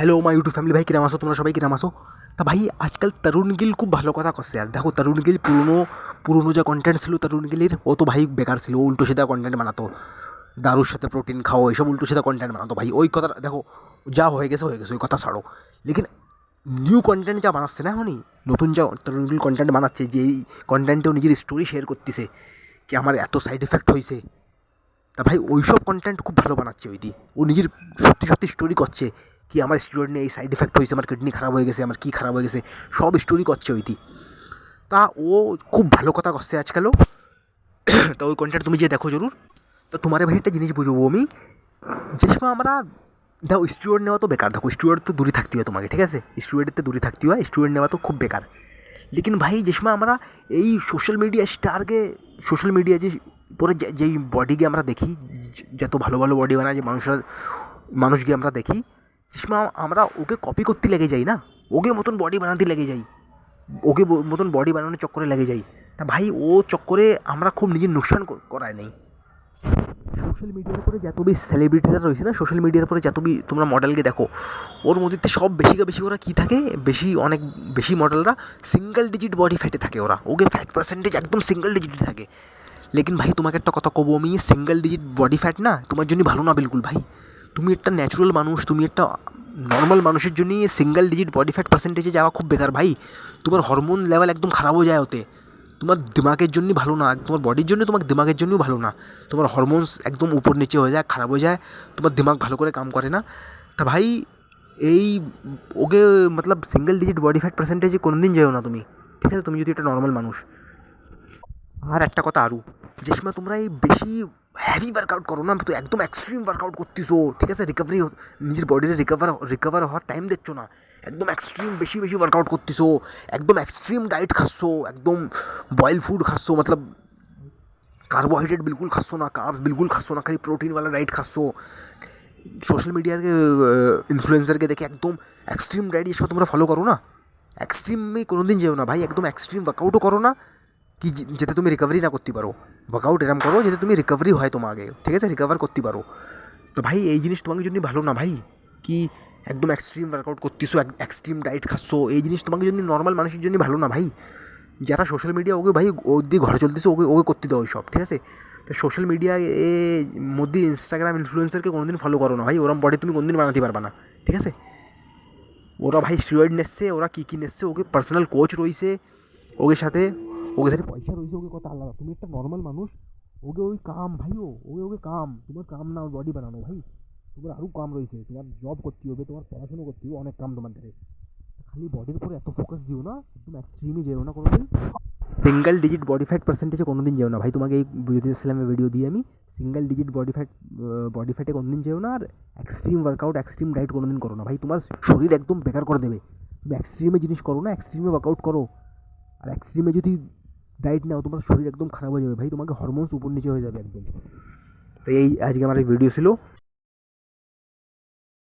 Hello my YouTube family, ভাই কিরাম আসো? তোমরা সবাই কিরাম আসো? তা ভাই আজকাল তরুণ গিল খুব ভালো কথা করছে। আর দেখো, তরুণ গিল পুরনো যে কন্টেন্ট ছিল তরুণ গিলের, ও তো ভাই বেকার ছিল। ও উল্টো সিধা কন্টেন্ট বানাতো, দারুর সাথে প্রোটিন খাও, এইসব উল্টো সিধা কন্টেন্ট বানাতো। ভাই ওই কথা দেখো, যা হয়ে গেছে হয়ে গেছে, ওই কথা ছাড়ো। লেকিন নিউ কন্টেন্ট যা বানাচ্ছে না এখনই, নতুন যা তরুণ গিল কন্টেন্ট বানাচ্ছে, যেই কন্টেন্টেও নিজের স্টোরি শেয়ার করতেছে কি আমার এত সাইড এফেক্ট হয়েছে। তা ভাই ওইসব কন্টেন্ট খুব ভালো বানাচ্ছে ওইটি। ও নিজের সত্যি সত্যি স্টোরি করছে কি আমার স্টুডেন্টে এই সাইড এফেক্ট হয়েছে, আমার কিডনি খারাপ হয়ে গেছে, আমার কী খারাপ হয়ে গেছে, সব স্টোরি করছে ওইটি। তা ও খুব ভালো কথা করছে আজকালও। তা ওই কন্টেন্ট তুমি যে দেখো জরুর। তা তোমার ভাই একটা জিনিস বুঝবো আমি, যে সময় আমরা দেখো স্টুডেন্ট নেওয়া তো বেকার। দেখো স্টুডেন্ট তো দূরে থাকতে হয় তোমাকে, ঠিক আছে? স্টুডেন্টের তো দূরে থাকতে হয়, স্টুডেন্ট নেওয়া তো খুব বেকার। লেকিন ভাই যে সময় আমরা এই সোশ্যাল মিডিয়া স্টারকে, সোশ্যাল মিডিয়া যে পরে যেই বডিকে আমরা দেখি, যত ভালো ভালো বডি বানায় যে মানুষকে আমরা দেখি, যে সময় আমরা ওকে কপি করতে লেগে যাই না, ওকে মতন বডি বানাতে লেগে যাই, ওকে মতন বডি বানানোর চক্করে লেগে যাই। তা ভাই ও চক্করে আমরা খুব নিজের নুকসান করায় নেই। সোশ্যাল মিডিয়ার পরে যত বেশি সেলিব্রিটিরা রয়েছে না, সোশ্যাল মিডিয়ার পরে যত তোমরা মডেলকে দেখো, ওর মধ্যে সব বেশি ওরা কী থাকে, অনেক বেশি মডেলরা সিঙ্গেল ডিজিট বডি ফ্যাটে থাকে। ওকে ফ্যাট পার্সেন্টেজ একদম সিঙ্গেল ডিজিটে থাকে। লেকিন ভাই তোমাকে একটা কথা কব আমি, সিঙ্গেল ডিজিট বডি ফ্যাট না তোমার জন্য ভালো না বিলকুল ভাই। তুমি একটা ন্যাচুরাল মানুষ, তুমি একটা নর্মাল মানুষের জন্য সিঙ্গেল ডিজিট বডি ফ্যাট পার্সেন্টেজে যাওয়া খুব বেকার ভাই। তোমার হরমোন লেভেল একদম খারাপ হয়ে যায় ওতে। তোমার দিমাগের জন্য ভালো না, তোমার বডির জন্য, তোমার দিমাগের জন্যও ভালো না। তোমার হরমোনস একদম উপর নিচে হয়ে যায়, খারাপ হয়ে যায়, তোমার দিমাগ ভালো করে কাম করে না। তা ভাই এই ওকে মতলব সিঙ্গেল ডিজিট বডি ফ্যাট পার্সেন্টেজে কোনো দিন যেও না তুমি, ঠিক আছে? তুমি যদি একটা নর্মাল মানুষ। আর একটা কথা আরও, যে সময় তোমরা এই বেশি হ্যাভি ওয়ার্কআউট করো না, তো একদম এক্সট্রিম ওয়ার্কআউট করতেছো, ঠিক আছে? নিজের বডিতে রিকভার হওয়ার টাইম দিচ্ছ না, একদম এক্সট্রিম বেশি ওয়ার্কআউট করতেছো, একদম এক্সট্রিম ডায়েট খাচ্ছো, একদম বয়েল ফুড খাচ্ছো, মতলব কার্বোহাইড্রেট বিলকুল খাচ্ছো না, কার্বস বিলকুল খাচ্ছো না, খালি প্রোটিনওয়ালা ডায়েট খাচ্ছো। সোশ্যাল মিডিয়াকে ইনফ্লুয়েন্সারকে দেখে একদম এক্সট্রিম ডায়েট এসব তোমরা ফলো করো না, এক্সট্রিমে কোনো দিন যেও না ভাই। একদম এক্সট্রিম ওয়ার্কআউটও করো না কি যাতে তুমি রিকভারি না করতে পারো। ওয়ার্কআউট এরম করো যাতে তুমি রিকভারি হয় তোমাকে, ঠিক আছে? রিকভার করতে পারো। তো ভাই এই জিনিস তোমাকে জন্য ভালো না ভাই, কি একদম এক্সট্রিম ওয়ার্কআউট করতেছো, এক্সট্রিম ডায়েট খাচ্ছো, এই জিনিস তোমাকে জন্য নর্মাল মানুষের জন্য ভালো না ভাই। যারা সোশ্যাল মিডিয়া ওকে ভাই ওর দিয়ে ঘরে চলতেছে, ওকে ওকে করতে দাও সব, ঠিক আছে? তো সোশ্যাল মিডিয়া এ মধ্যে ইনস্টাগ্রাম ইনফ্লুয়েন্সারকে কোনোদিন ফলো করো না ভাই, ওরম বডি তুমি কোনোদিন বানাতে পারবে না, ঠিক আছে? ওরা ভাই স্টেরয়েড নিচ্ছে, ওরা কী নিচ্ছে, ওকে পার্সোনাল কোচ রয়েছে, ওকে সাথে পয়সা রয়েছে, ওকে কথা আলাদা। তুমি একটা নর্মাল মানুষ, ওকে ওই কাম ভাই, ওকে কাম, তোমার কাম না বডি বানানো ভাই। তোমার আরও কাম রয়েছে, তোমার জব করতে হবে, তোমার পড়াশুনো করতে হবে, অনেক কাম তোমার ধারে। খালি বডির উপরে এত ফোকাস দিও না, একদম এক্সট্রিমে যেও না কোনোদিন। সিঙ্গেল ডিজিট বডি ফ্যাট পার্সেন্টেজে কোনোদিন যেও না ভাই। তোমাকে এই বুঝতে ইসলামের ভিডিও দিয়ে আমি, সিঙ্গেল ডিজিট বডি ফ্যাটে কোনোদিন যেও না। আর এক্সট্রিম ওয়ার্কআউট এক্সট্রিম ডায়েট কোনোদিন করো না ভাই, তোমার শরীর একদম বেকার করে দেবে। তুমি এক্সট্রিমে জিনিস করো না, এক্সট্রিমে ওয়ার্কআউট করো। আর এক্সট্রিমে যদি ডায়েট নাও, তোমার শরীর একদম খারাপ হয়ে যাবে ভাই, তোমাকে হরমোনস উপর নিচে হয়ে যাবে একদম। তো এই আজকে আমার এই ভিডিও ছিল।